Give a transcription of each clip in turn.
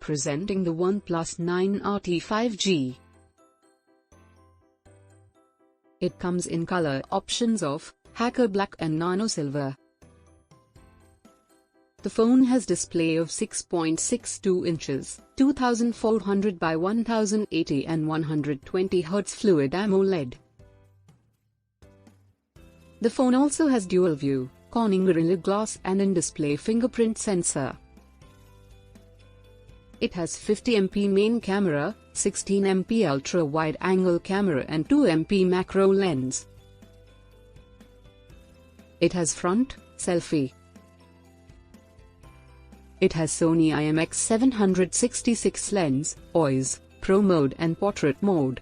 Presenting the Oneplus 9RT 5G. It comes in color options of Hacker Black and Nano Silver. The phone has display of 6.62 inches, 2400 by 1080 and 120Hz Fluid AMOLED. The phone also has dual view, Corning Gorilla Glass and in-display fingerprint sensor. It has 50MP main camera, 16MP ultra-wide-angle camera and 2MP macro lens. It has front, selfie. It has Sony IMX766 lens, OIS, Pro mode and portrait mode.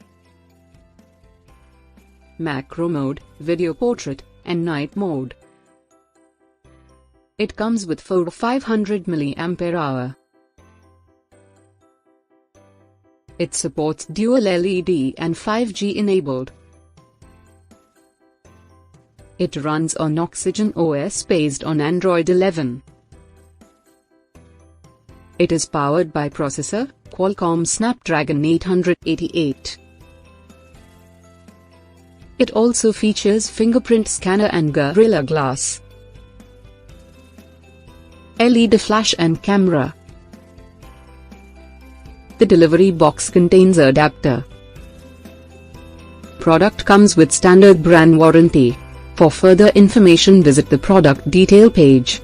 Macro mode, video portrait, and night mode. It comes with 500 mAh. It supports dual LED and 5G enabled. It runs on Oxygen OS based on Android 11. It is powered by processor, Qualcomm Snapdragon 888. It also features fingerprint scanner and Gorilla Glass, LED flash and camera. The delivery box contains adapter. Product comes with standard brand warranty. For further information visit the product detail page.